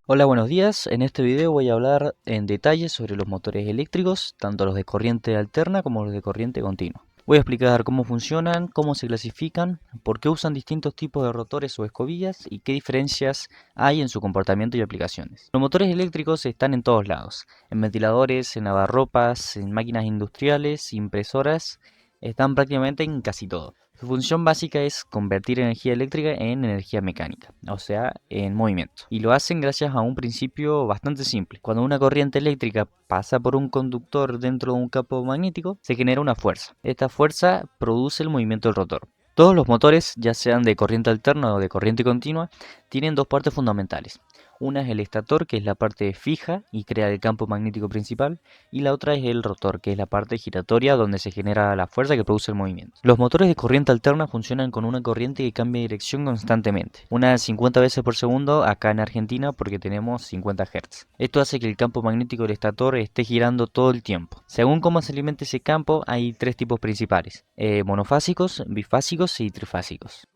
Hola, buenos días. En este video voy a hablar en detalle sobre los motores eléctricos, tanto los de corriente alterna como los de corriente continua. Voy a explicar cómo funcionan, cómo se clasifican, por qué usan distintos tipos de rotores o escobillas y qué diferencias hay en su comportamiento y aplicaciones. Los motores eléctricos están en todos lados, en ventiladores, en lavarropas, en máquinas industriales, impresoras, están prácticamente en casi todo. Su función básica es convertir energía eléctrica en energía mecánica, o sea, en movimiento. Y lo hacen gracias a un principio bastante simple. Cuando una corriente eléctrica pasa por un conductor dentro de un campo magnético, se genera una fuerza. Esta fuerza produce el movimiento del rotor. Todos los motores, ya sean de corriente alterna o de corriente continua, tienen dos partes fundamentales. Una es el estator, que es la parte fija y crea el campo magnético principal, y la otra es el rotor, que es la parte giratoria donde se genera la fuerza que produce el movimiento. Los motores de corriente alterna funcionan con una corriente que cambia de dirección constantemente, unas 50 veces por segundo acá en Argentina porque tenemos 50 Hz. Esto hace que el campo magnético del estator esté girando todo el tiempo. Según cómo se alimenta ese campo, hay tres tipos principales: monofásicos, bifásicos y trifásicos.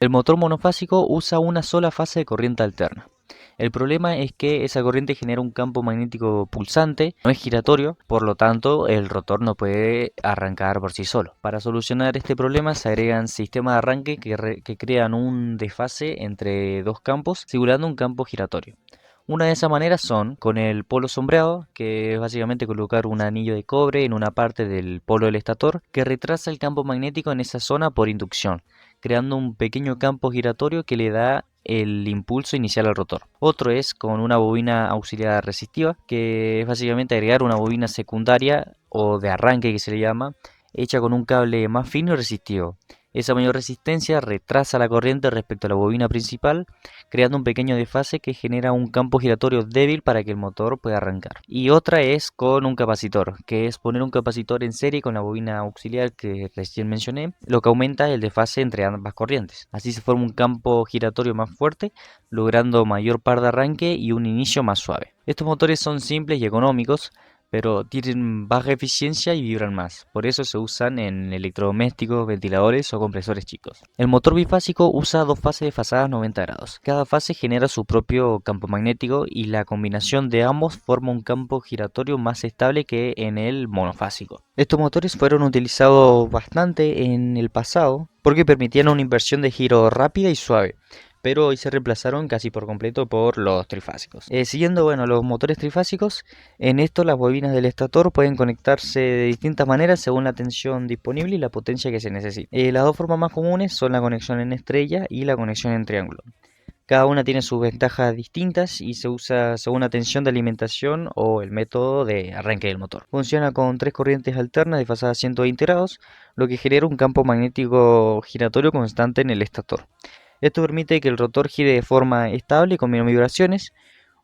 El motor monofásico usa una sola fase de corriente alterna. El problema es que esa corriente genera un campo magnético pulsante, no es giratorio, por lo tanto el rotor no puede arrancar por sí solo. Para solucionar este problema se agregan sistemas de arranque que crean un desfase entre dos campos, simulando un campo giratorio. Una de esas maneras son con el polo sombreado, que es básicamente colocar un anillo de cobre en una parte del polo del estator que retrasa el campo magnético en esa zona por inducción, creando un pequeño campo giratorio que le da el impulso inicial al rotor. Otro es con una bobina auxiliar resistiva, que es básicamente agregar una bobina secundaria o de arranque que se le llama, hecha con un cable más fino y resistivo. Esa mayor resistencia retrasa la corriente respecto a la bobina principal, creando un pequeño desfase que genera un campo giratorio débil para que el motor pueda arrancar. Y otra es con un capacitor, que es poner un capacitor en serie con la bobina auxiliar que recién mencioné, lo que aumenta el desfase entre ambas corrientes. Así se forma un campo giratorio más fuerte, logrando mayor par de arranque y un inicio más suave. Estos motores son simples y económicos, pero tienen baja eficiencia y vibran más. Por eso se usan en electrodomésticos, ventiladores o compresores chicos. El motor bifásico usa dos fases desfasadas 90 grados. Cada fase genera su propio campo magnético y la combinación de ambos forma un campo giratorio más estable que en el monofásico. Estos motores fueron utilizados bastante en el pasado porque permitían una inversión de giro rápida y suave, pero hoy se reemplazaron casi por completo por los trifásicos. Siguiendo, bueno, los motores trifásicos, en esto las bobinas del estator pueden conectarse de distintas maneras según la tensión disponible y la potencia que se necesite. Las dos formas más comunes son la conexión en estrella y la conexión en triángulo. Cada una tiene sus ventajas distintas y se usa según la tensión de alimentación o el método de arranque del motor. Funciona con tres corrientes alternas desfasadas 120 grados, lo que genera un campo magnético giratorio constante en el estator. Esto permite que el rotor gire de forma estable con menos vibraciones.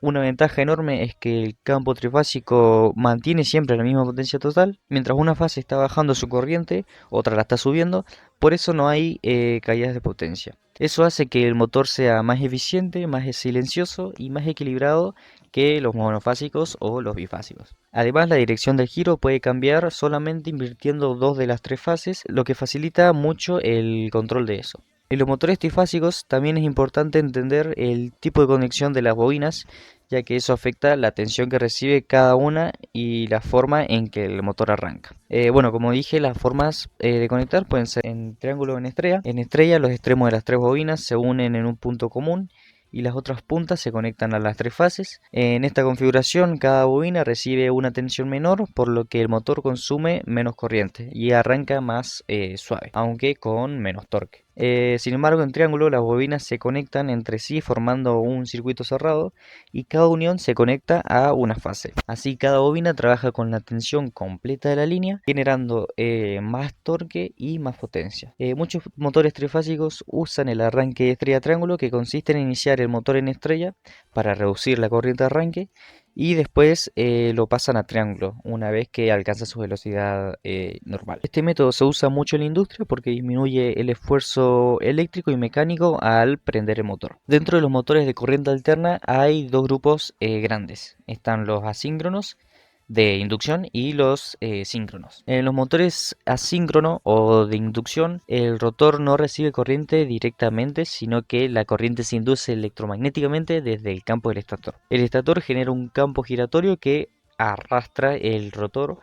Una ventaja enorme es que el campo trifásico mantiene siempre la misma potencia total, mientras una fase está bajando su corriente, otra la está subiendo, por eso no hay caídas de potencia. Eso hace que el motor sea más eficiente, más silencioso y más equilibrado que los monofásicos o los bifásicos. Además, la dirección del giro puede cambiar solamente invirtiendo dos de las tres fases, lo que facilita mucho el control de eso. En los motores trifásicos también es importante entender el tipo de conexión de las bobinas, ya que eso afecta la tensión que recibe cada una y la forma en que el motor arranca. Bueno, como dije, las formas de conectar pueden ser en triángulo o en estrella. En estrella, los extremos de las tres bobinas se unen en un punto común y las otras puntas se conectan a las tres fases. En esta configuración, cada bobina recibe una tensión menor, por lo que el motor consume menos corriente y arranca más suave, aunque con menos torque. Sin embargo, en triángulo las bobinas se conectan entre sí formando un circuito cerrado y cada unión se conecta a una fase. Así cada bobina trabaja con la tensión completa de la línea, generando más torque y más potencia. Muchos motores trifásicos usan el arranque estrella-triángulo, que consiste en iniciar el motor en estrella para reducir la corriente de arranque y después lo pasan a triángulo una vez que alcanza su velocidad normal. Este método se usa mucho en la industria porque disminuye el esfuerzo eléctrico y mecánico al prender el motor. Dentro de los motores de corriente alterna hay dos grupos grandes. Están los asíncronos, de inducción y los síncronos. En los motores asíncrono o de inducción, el rotor no recibe corriente directamente, sino que la corriente se induce electromagnéticamente desde el campo del estator. El estator genera un campo giratorio que arrastra el rotor,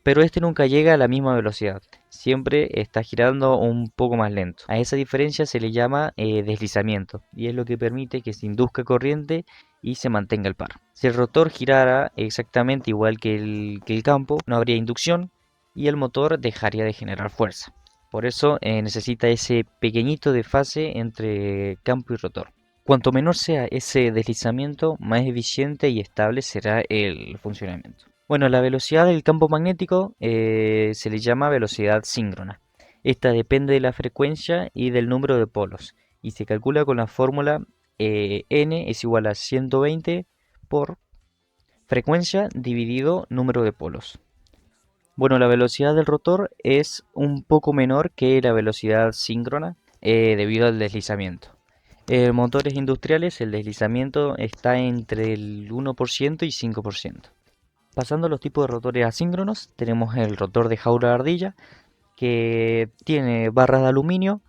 pero este nunca llega a la misma velocidad. Siempre está girando un poco más lento. A esa diferencia se le llama deslizamiento y es lo que permite que se induzca corriente y se mantenga el par. Si el rotor girara exactamente igual que el campo, no habría inducción y el motor dejaría de generar fuerza. Por eso necesita ese pequeñito desfase entre campo y rotor. Cuanto menor sea ese deslizamiento, más eficiente y estable será el funcionamiento. Bueno, la velocidad del campo magnético se le llama velocidad síncrona. Esta depende de la frecuencia y del número de polos y se calcula con la fórmula n es igual a 120 por frecuencia dividido número de polos. Bueno, la velocidad del rotor es un poco menor que la velocidad síncrona debido al deslizamiento. En motores industriales el deslizamiento está entre el 1% y 5%. Pasando a los tipos de rotores asíncronos, tenemos el rotor de jaula de ardilla, que tiene barras de aluminio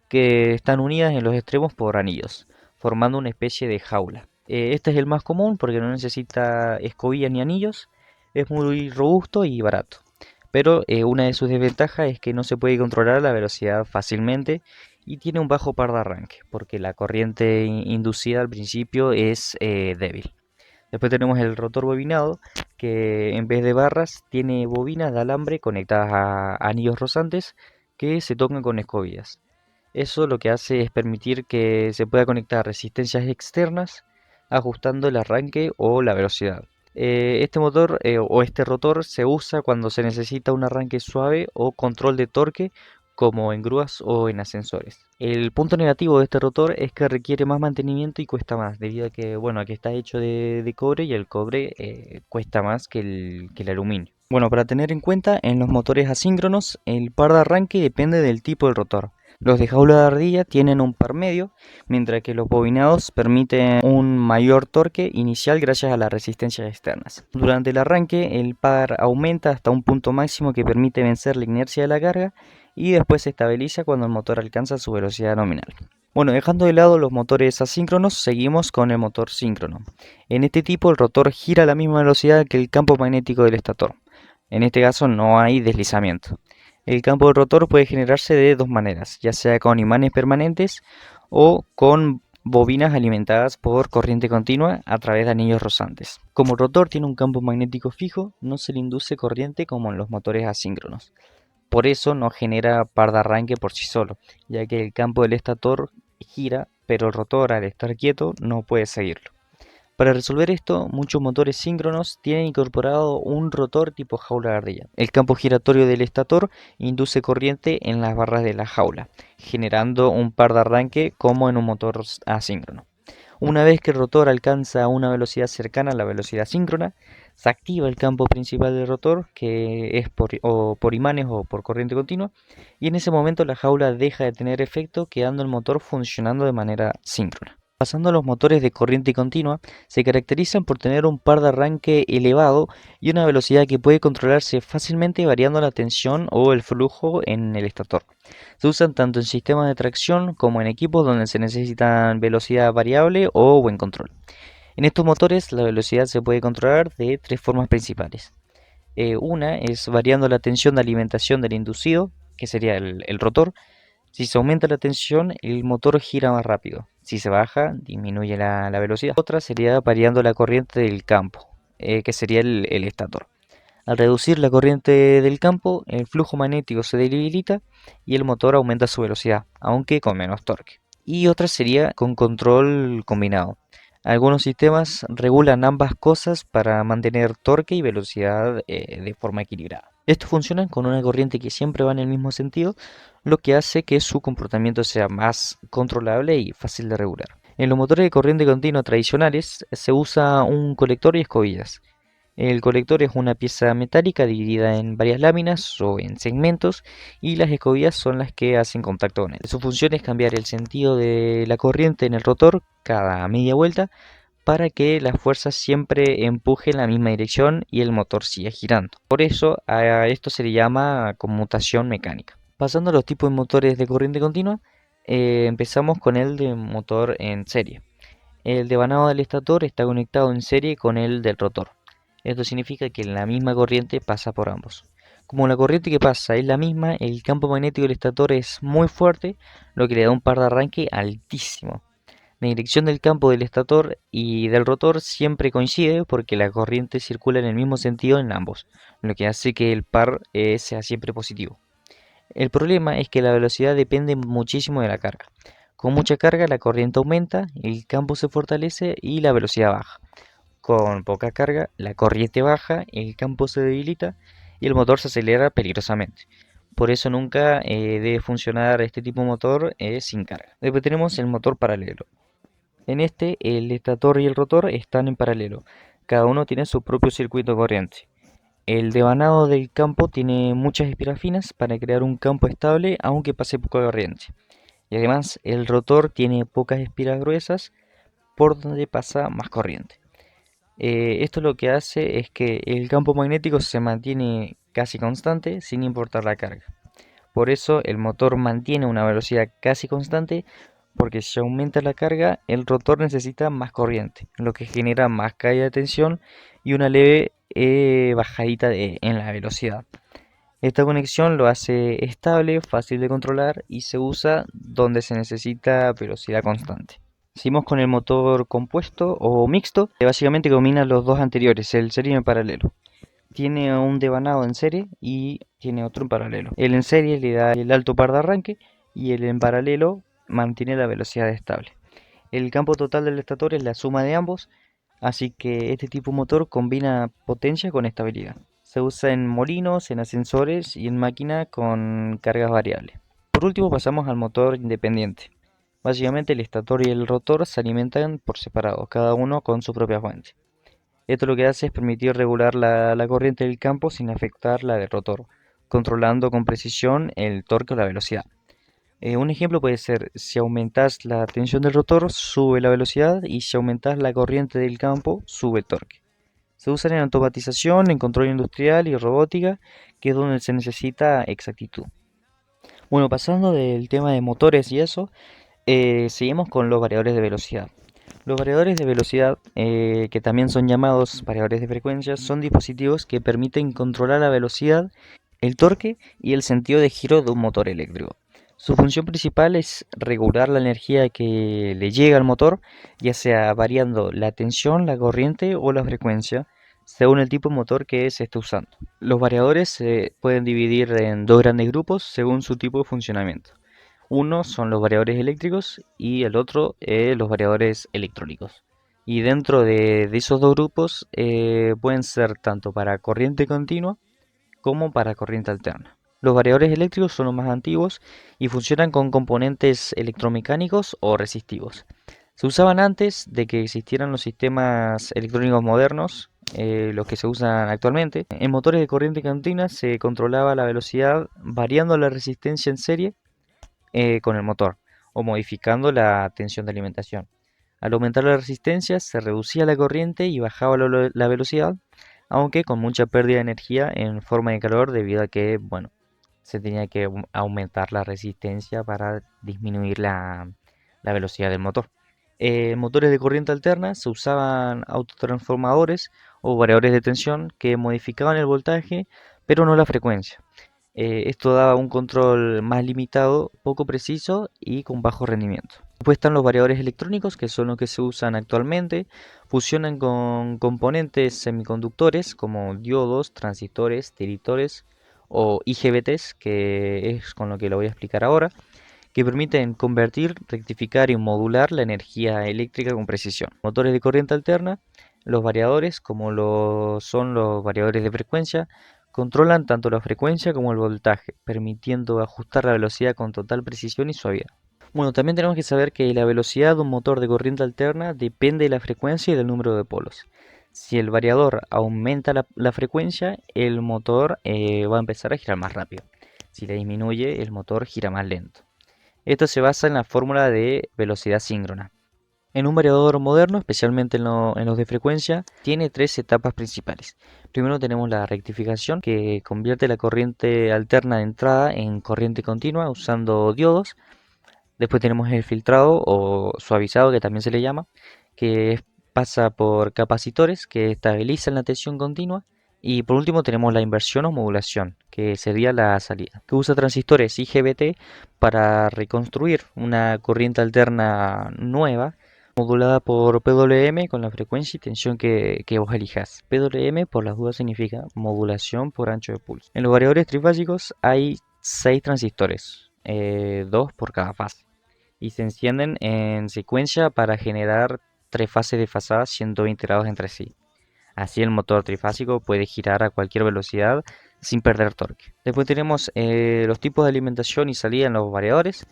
que están unidas en los extremos por anillos, formando una especie de jaula. Este es el más común porque no necesita escobillas ni anillos, es muy robusto y barato. Pero una de sus desventajas es que no se puede controlar la velocidad fácilmente y tiene un bajo par de arranque, porque la corriente inducida al principio es débil. Después tenemos el rotor bobinado, que en vez de barras tiene bobinas de alambre conectadas a anillos rosantes que se tocan con escobillas. Eso lo que hace es permitir que se pueda conectar resistencias externas ajustando el arranque o la velocidad. Este motor o este rotor se usa cuando se necesita un arranque suave o control de torque como en grúas o en ascensores. El punto negativo de este rotor es que requiere más mantenimiento y cuesta más, debido a que, bueno, a que está hecho de cobre y el cobre cuesta más que el aluminio. Bueno, para tener en cuenta, en los motores asíncronos, el par de arranque depende del tipo del rotor. Los de jaula de ardilla tienen un par medio, mientras que los bobinados permiten un mayor torque inicial gracias a las resistencias externas. Durante el arranque, el par aumenta hasta un punto máximo que permite vencer la inercia de la carga y después se estabiliza cuando el motor alcanza su velocidad nominal. Bueno, dejando de lado los motores asíncronos, seguimos con el motor síncrono. En este tipo el rotor gira a la misma velocidad que el campo magnético del estator. En este caso no hay deslizamiento. El campo del rotor puede generarse de dos maneras, ya sea con imanes permanentes o con bobinas alimentadas por corriente continua a través de anillos rosantes. Como el rotor tiene un campo magnético fijo, no se le induce corriente como en los motores asíncronos. Por eso no genera par de arranque por sí solo, ya que el campo del estator gira, pero el rotor al estar quieto no puede seguirlo. Para resolver esto, muchos motores síncronos tienen incorporado un rotor tipo jaula de ardilla. El campo giratorio del estator induce corriente en las barras de la jaula, generando un par de arranque como en un motor asíncrono. Una vez que el rotor alcanza una velocidad cercana a la velocidad síncrona, se activa el campo principal del rotor, que es por imanes o por corriente continua, y en ese momento la jaula deja de tener efecto, quedando el motor funcionando de manera síncrona. Pasando a los motores de corriente continua, se caracterizan por tener un par de arranque elevado y una velocidad que puede controlarse fácilmente variando la tensión o el flujo en el estator. Se usan tanto en sistemas de tracción como en equipos donde se necesitan velocidad variable o buen control. En estos motores la velocidad se puede controlar de tres formas principales. Una es variando la tensión de alimentación del inducido, que sería el rotor. Si se aumenta la tensión, el motor gira más rápido. Si se baja, disminuye la velocidad. Otra sería variando la corriente del campo, que sería el estator. Al reducir la corriente del campo, el flujo magnético se debilita y el motor aumenta su velocidad, aunque con menos torque. Y otra sería con control combinado. Algunos sistemas regulan ambas cosas para mantener torque y velocidad de forma equilibrada. Estos funcionan con una corriente que siempre va en el mismo sentido, lo que hace que su comportamiento sea más controlable y fácil de regular. En los motores de corriente continua tradicionales se usa un colector y escobillas. El colector es una pieza metálica dividida en varias láminas o en segmentos y las escobillas son las que hacen contacto con él. Su función es cambiar el sentido de la corriente en el rotor cada media vuelta para que la fuerza siempre empuje en la misma dirección y el motor siga girando. Por eso a esto se le llama conmutación mecánica. Pasando a los tipos de motores de corriente continua, empezamos con el de motor en serie. El devanado del estator está conectado en serie con el del rotor. Esto significa que la misma corriente pasa por ambos. Como la corriente que pasa es la misma, el campo magnético del estator es muy fuerte, lo que le da un par de arranque altísimo. La dirección del campo del estator y del rotor siempre coincide porque la corriente circula en el mismo sentido en ambos, lo que hace que el par sea siempre positivo. El problema es que la velocidad depende muchísimo de la carga. Con mucha carga la corriente aumenta, el campo se fortalece y la velocidad baja. Con poca carga la corriente baja, el campo se debilita y el motor se acelera peligrosamente. Por eso nunca debe funcionar este tipo de motor sin carga. Después tenemos el motor paralelo. En este, el estator y el rotor están en paralelo. Cada uno tiene su propio circuito corriente. El devanado del campo tiene muchas espiras finas para crear un campo estable aunque pase poca corriente. Y además, el rotor tiene pocas espiras gruesas por donde pasa más corriente. Esto lo que hace es que el campo magnético se mantiene casi constante sin importar la carga. Por eso el motor mantiene una velocidad casi constante porque si aumenta la carga el rotor necesita más corriente, lo que genera más caída de tensión y una leve bajadita en la velocidad. Esta conexión lo hace estable, fácil de controlar y se usa donde se necesita velocidad constante. Seguimos con el motor compuesto o mixto, que básicamente combina los dos anteriores, el serie y el paralelo. Tiene un devanado en serie y tiene otro en paralelo. El en serie le da el alto par de arranque y el en paralelo mantiene la velocidad estable. El campo total del estator es la suma de ambos, así que este tipo de motor combina potencia con estabilidad. Se usa en molinos, en ascensores y en máquinas con cargas variables. Por último pasamos al motor independiente. Básicamente el estator y el rotor se alimentan por separado, cada uno con su propia fuente. Esto lo que hace es permitir regular la corriente del campo sin afectar la del rotor, controlando con precisión el torque o la velocidad. Un ejemplo puede ser, si aumentas la tensión del rotor, sube la velocidad y si aumentas la corriente del campo, sube el torque. Se usan en automatización, en control industrial y robótica, que es donde se necesita exactitud. Bueno, pasando del tema de motores y eso, seguimos con los variadores de velocidad. Los variadores de velocidad, que también son llamados variadores de frecuencia, son dispositivos que permiten controlar la velocidad, el torque y el sentido de giro de un motor eléctrico. Su función principal es regular la energía que le llega al motor, ya sea variando la tensión, la corriente o la frecuencia, según el tipo de motor que se esté usando. Los variadores se pueden dividir en dos grandes grupos según su tipo de funcionamiento. Uno son los variadores eléctricos y el otro los variadores electrónicos. Y dentro de esos dos grupos pueden ser tanto para corriente continua como para corriente alterna. Los variadores eléctricos son los más antiguos y funcionan con componentes electromecánicos o resistivos. Se usaban antes de que existieran los sistemas electrónicos modernos, los que se usan actualmente. En motores de corriente continua se controlaba la velocidad variando la resistencia en serie con el motor o modificando la tensión de alimentación. Al aumentar la resistencia se reducía la corriente y bajaba la velocidad, aunque con mucha pérdida de energía en forma de calor debido a que, bueno, se tenía que aumentar la resistencia para disminuir la velocidad del motor. En motores de corriente alterna se usaban autotransformadores o variadores de tensión que modificaban el voltaje pero no la frecuencia. Esto daba un control más limitado, poco preciso y con bajo rendimiento. Después están los variadores electrónicos, que son los que se usan actualmente. Fusionan con componentes semiconductores como diodos, transistores, tiritores o IGBTs, que es con lo que lo voy a explicar ahora, que permiten convertir, rectificar y modular la energía eléctrica con precisión. Motores de corriente alterna, los variadores, como lo son los variadores de frecuencia, controlan tanto la frecuencia como el voltaje, permitiendo ajustar la velocidad con total precisión y suavidad. Bueno, también tenemos que saber que la velocidad de un motor de corriente alterna depende de la frecuencia y del número de polos. Si el variador aumenta la frecuencia, el motor va a empezar a girar más rápido. Si la disminuye, el motor gira más lento. Esto se basa en la fórmula de velocidad síncrona. En un variador moderno, especialmente en los de frecuencia, tiene tres etapas principales. Primero tenemos la rectificación, que convierte la corriente alterna de entrada en corriente continua usando diodos. Después tenemos el filtrado o suavizado, que también se le llama, pasa por capacitores que estabilizan la tensión continua. Y por último tenemos la inversión o modulación, que sería la salida, que usa transistores IGBT para reconstruir una corriente alterna nueva modulada por PWM con la frecuencia y tensión que vos elijas. PWM, por las dudas, significa modulación por ancho de pulso. En los variadores trifásicos hay 6 transistores, 2 por cada fase, y se encienden en secuencia para generar tres fases desfasadas 120 grados entre sí. Así el motor trifásico puede girar a cualquier velocidad sin perder torque. Después tenemos los tipos de alimentación y salida en los variadores.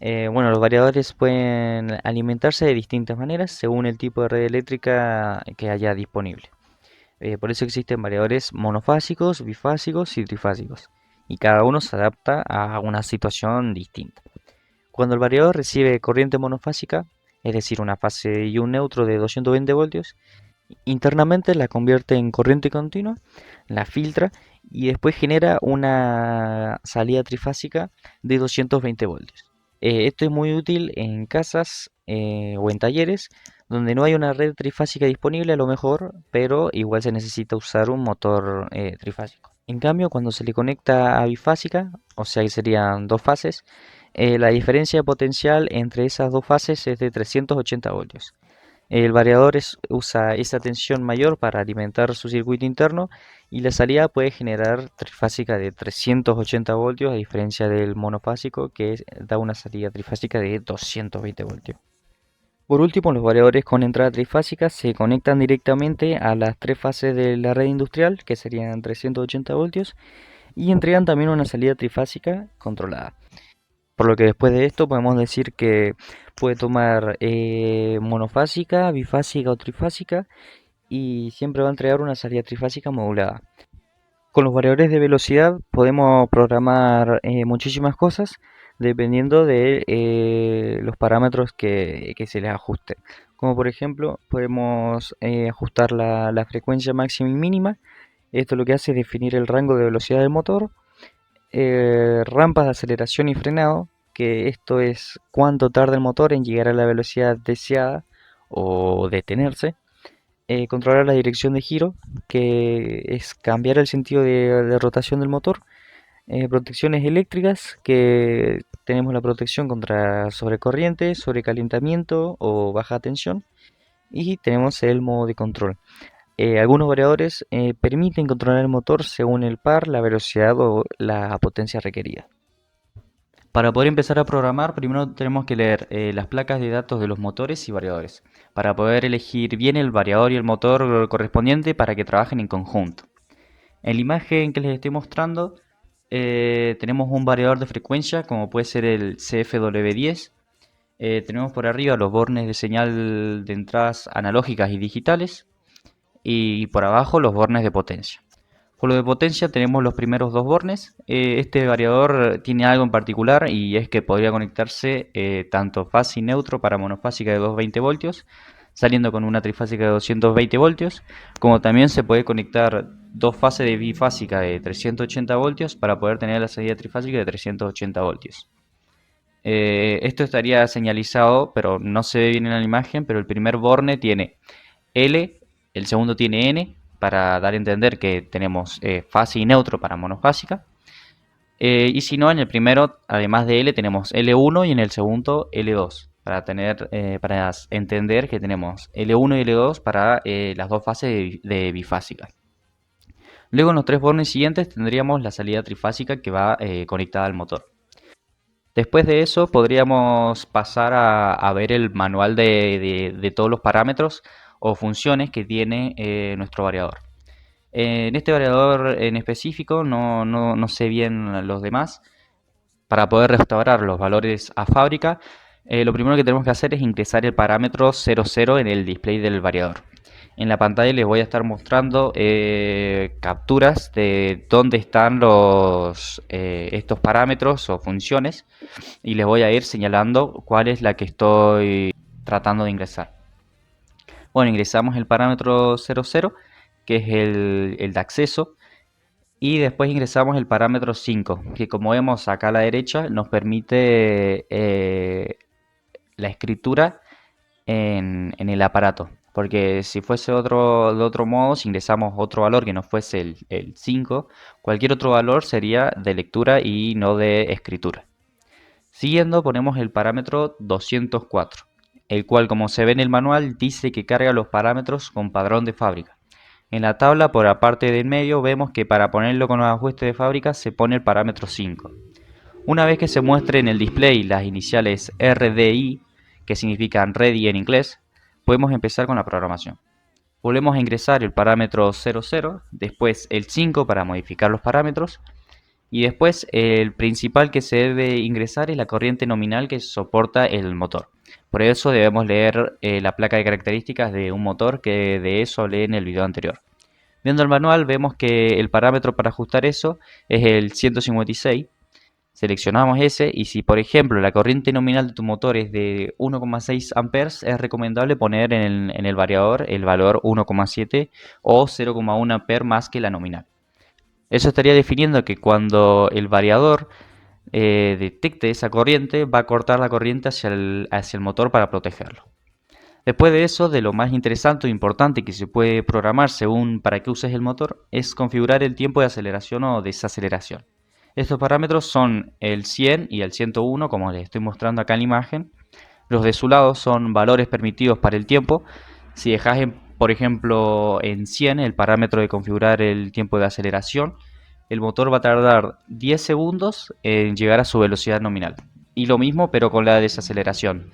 Bueno, los variadores pueden alimentarse de distintas maneras según el tipo de red eléctrica que haya disponible. Por eso existen variadores monofásicos, bifásicos y trifásicos, y cada uno se adapta a una situación distinta. Cuando el variador recibe corriente monofásica, es decir, una fase y un neutro de 220 voltios, internamente la convierte en corriente continua, la filtra y después genera una salida trifásica de 220 voltios. Esto es muy útil en casas o en talleres donde no hay una red trifásica disponible a lo mejor, pero igual se necesita usar un motor trifásico. En cambio, cuando se le conecta a bifásica, o sea que serían dos fases, la diferencia potencial entre esas dos fases es de 380 voltios. El variador usa esa tensión mayor para alimentar su circuito interno y la salida puede generar trifásica de 380 voltios a diferencia del monofásico da una salida trifásica de 220 voltios. Por último, los variadores con entrada trifásica se conectan directamente a las tres fases de la red industrial, que serían 380 voltios, y entregan también una salida trifásica controlada. Por lo que después de esto podemos decir que puede tomar monofásica, bifásica o trifásica y siempre va a entregar una salida trifásica modulada. Con los variadores de velocidad podemos programar muchísimas cosas dependiendo de los parámetros que se les ajuste. Como por ejemplo podemos ajustar la frecuencia máxima y mínima. Esto lo que hace es definir el rango de velocidad del motor, rampas de aceleración y frenado, que esto es cuánto tarda el motor en llegar a la velocidad deseada o detenerse. Controlar la dirección de giro, que es cambiar el sentido de rotación del motor. Protecciones eléctricas, que tenemos la protección contra sobrecorriente, sobrecalentamiento o baja tensión. Y tenemos el modo de control. Algunos variadores permiten controlar el motor según el par, la velocidad o la potencia requerida. Para poder empezar a programar, primero tenemos que leer las placas de datos de los motores y variadores, para poder elegir bien el variador y el motor correspondiente para que trabajen en conjunto. En la imagen que les estoy mostrando, tenemos un variador de frecuencia, como puede ser el CFW10. Tenemos por arriba los bornes de señal de entradas analógicas y digitales, y por abajo los bornes de potencia. Por lo de potencia tenemos los primeros dos bornes. Este variador tiene algo en particular y es que podría conectarse tanto fase y neutro para monofásica de 220 voltios, saliendo con una trifásica de 220 voltios, como también se puede conectar dos fases de bifásica de 380 voltios para poder tener la salida trifásica de 380 voltios. Esto estaría señalizado, pero no se ve bien en la imagen, pero el primer borne tiene L, el segundo tiene N, para dar a entender que tenemos fase y neutro para monofásica. Y si no, en el primero, además de L, tenemos L1 y en el segundo L2, para entender que tenemos L1 y L2 para las dos fases de bifásica. Luego en los tres bornes siguientes tendríamos la salida trifásica que va conectada al motor. Después de eso podríamos pasar a ver el manual de todos los parámetros o funciones que tiene nuestro variador. En este variador en específico no sé bien los demás. Para poder restaurar los valores a fábrica, lo primero que tenemos que hacer es ingresar el parámetro 00 en el display del variador. En la pantalla les voy a estar mostrando capturas de dónde están estos parámetros o funciones y les voy a ir señalando cuál es la que estoy tratando de ingresar. Bueno, ingresamos el parámetro 00, que es el de acceso, y después ingresamos el parámetro 5, que como vemos acá a la derecha nos permite la escritura en el aparato. Porque si fuese de otro modo, si ingresamos otro valor que no fuese el 5, cualquier otro valor sería de lectura y no de escritura. Siguiendo ponemos el parámetro 204, el cual, como se ve en el manual, dice que carga los parámetros con padrón de fábrica. En la tabla, por la parte del medio, vemos que para ponerlo con los ajustes de fábrica se pone el parámetro 5. Una vez que se muestre en el display las iniciales RDI, que significan Ready en inglés, podemos empezar con la programación. Volvemos a ingresar el parámetro 00, después el 5 para modificar los parámetros, y después el principal que se debe ingresar es la corriente nominal que soporta el motor. Por eso debemos leer la placa de características de un motor, que de eso hablé en el video anterior. Viendo el manual vemos que el parámetro para ajustar eso es el 156. Seleccionamos ese, y si por ejemplo la corriente nominal de tu motor es de 1,6 amperes, es recomendable poner en el variador el valor 1,7 o 0,1 amperes más que la nominal. Eso estaría definiendo que cuando el variador detecte esa corriente, va a cortar la corriente hacia el motor para protegerlo. Después de eso, de lo más interesante e importante que se puede programar según para qué uses el motor, es configurar el tiempo de aceleración o desaceleración. Estos parámetros son el 100 y el 101, como les estoy mostrando acá en la imagen. Los de su lado son valores permitidos para el tiempo. Si dejas, por ejemplo, en 100 el parámetro de configurar el tiempo de aceleración, el motor va a tardar 10 segundos en llegar a su velocidad nominal. Y lo mismo, pero con la desaceleración.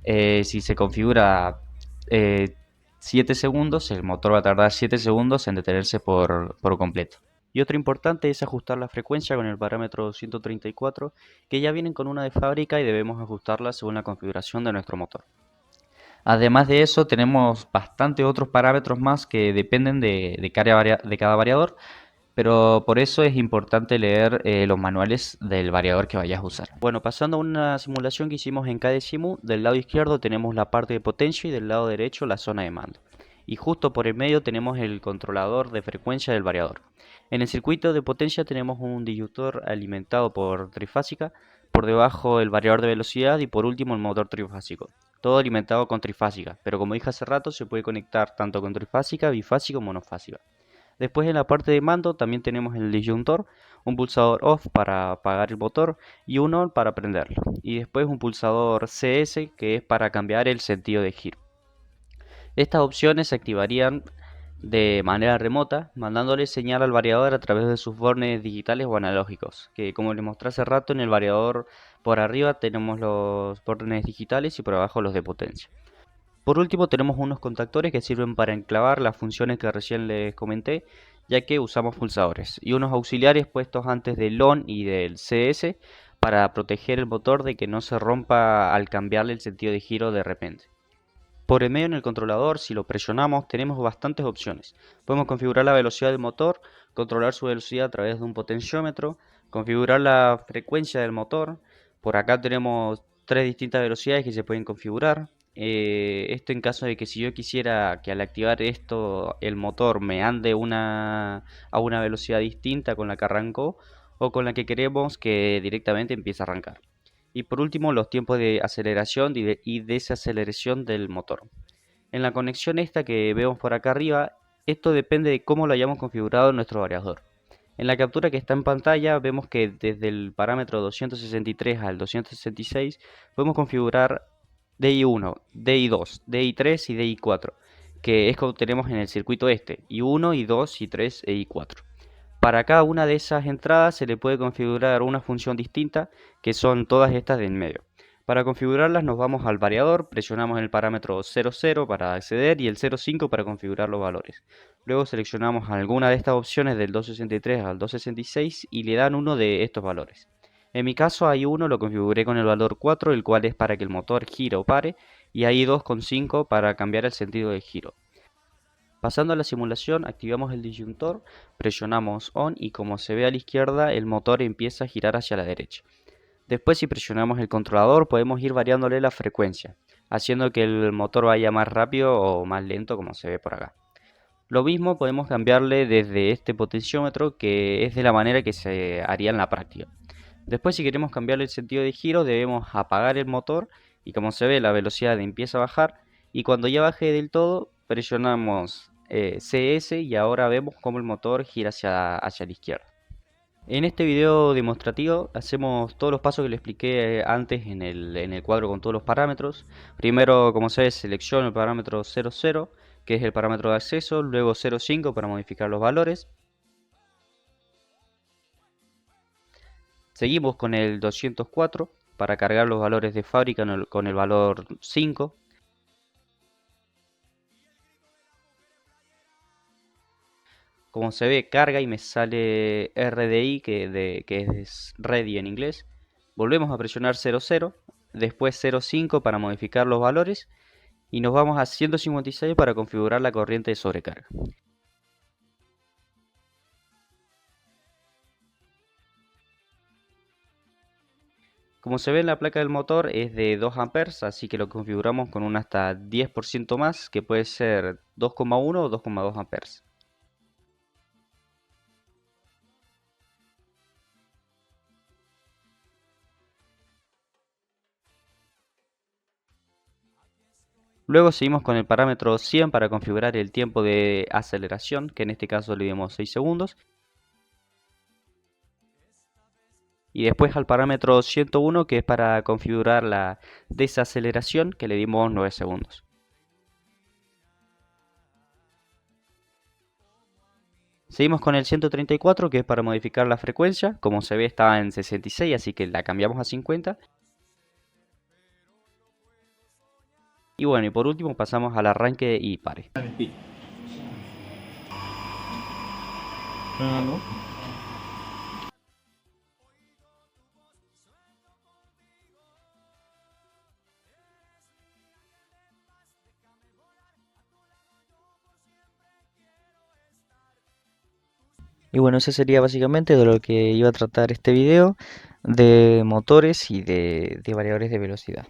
Si se configura 7 segundos, el motor va a tardar 7 segundos en detenerse por completo. Y otro importante es ajustar la frecuencia con el parámetro 134, que ya vienen con una de fábrica y debemos ajustarla según la configuración de nuestro motor. Además de eso, tenemos bastante otros parámetros más que dependen de cada variador, pero por eso es importante leer los manuales del variador que vayas a usar. Bueno, pasando a una simulación que hicimos en KDesimu, del lado izquierdo tenemos la parte de potencia y del lado derecho la zona de mando. Y justo por el medio tenemos el controlador de frecuencia del variador. En el circuito de potencia tenemos un disyuntor alimentado por trifásica, por debajo el variador de velocidad y por último el motor trifásico. Todo alimentado con trifásica, pero como dije hace rato se puede conectar tanto con trifásica, bifásica o monofásica. Después en la parte de mando también tenemos el disyuntor, un pulsador off para apagar el motor y un on para prenderlo. Y después un pulsador CS que es para cambiar el sentido de giro. Estas opciones se activarían de manera remota, mandándole señal al variador a través de sus bornes digitales o analógicos, que como les mostré hace rato, en el variador por arriba tenemos los bornes digitales y por abajo los de potencia. Por último tenemos unos contactores que sirven para enclavar las funciones que recién les comenté, ya que usamos pulsadores, y unos auxiliares puestos antes del ON y del CS para proteger el motor de que no se rompa al cambiarle el sentido de giro de repente. Por el medio en el controlador, si lo presionamos, tenemos bastantes opciones. Podemos configurar la velocidad del motor, controlar su velocidad a través de un potenciómetro, configurar la frecuencia del motor. Por acá tenemos 3 distintas velocidades que se pueden configurar. Esto en caso de que si yo quisiera que al activar esto el motor me ande a una velocidad distinta con la que arrancó o con la que queremos que directamente empiece a arrancar. Y por último, los tiempos de aceleración y desaceleración del motor. En la conexión esta que vemos por acá arriba, esto depende de cómo lo hayamos configurado en nuestro variador. En la captura que está en pantalla vemos que desde el parámetro 263 al 266 podemos configurar DI1, DI2, DI3 y DI4, que es como tenemos en el circuito este, I1, I2, I3 e I4. Para cada una de esas entradas se le puede configurar una función distinta, que son todas estas de en medio. Para configurarlas nos vamos al variador, presionamos el parámetro 00 para acceder y el 05 para configurar los valores. Luego seleccionamos alguna de estas opciones del 263 al 266 y le dan uno de estos valores. En mi caso hay uno, lo configuré con el valor 4, el cual es para que el motor gire o pare, y hay 2 con 5 para cambiar el sentido de giro. Pasando a la simulación, activamos el disyuntor, presionamos ON y como se ve a la izquierda, el motor empieza a girar hacia la derecha. Después, si presionamos el controlador, podemos ir variándole la frecuencia. haciendo que el motor vaya más rápido o más lento como se ve por acá. Lo mismo podemos cambiarle desde este potenciómetro, que es de la manera que se haría en la práctica. Después, si queremos cambiarle el sentido de giro, debemos apagar el motor y, como se ve, la velocidad empieza a bajar, y cuando ya baje del todo presionamos CS y ahora vemos cómo el motor gira hacia la izquierda. En este video demostrativo hacemos todos los pasos que le expliqué antes en el cuadro con todos los parámetros. Primero, como se ve, selecciono el parámetro 00, que es el parámetro de acceso, luego 05 para modificar los valores. Seguimos con el 204 para cargar los valores de fábrica con el valor 5. Como se ve, carga y me sale RDI, que es ready en inglés. Volvemos a presionar 00, después 05 para modificar los valores y nos vamos a 156 para configurar la corriente de sobrecarga. Como se ve en la placa del motor es de 2 amperes, así que lo configuramos con un hasta 10% más, que puede ser 2,1 o 2,2 amperes. Luego seguimos con el parámetro 100 para configurar el tiempo de aceleración, que en este caso le dimos 6 segundos. Y después al parámetro 101, que es para configurar la desaceleración, que le dimos 9 segundos. Seguimos con el 134, que es para modificar la frecuencia. Como se ve, estaba en 66, así que la cambiamos a 50. Y bueno, y por último pasamos al arranque y pare. Y bueno, eso sería básicamente de lo que iba a tratar este video, de motores y de variadores de velocidad.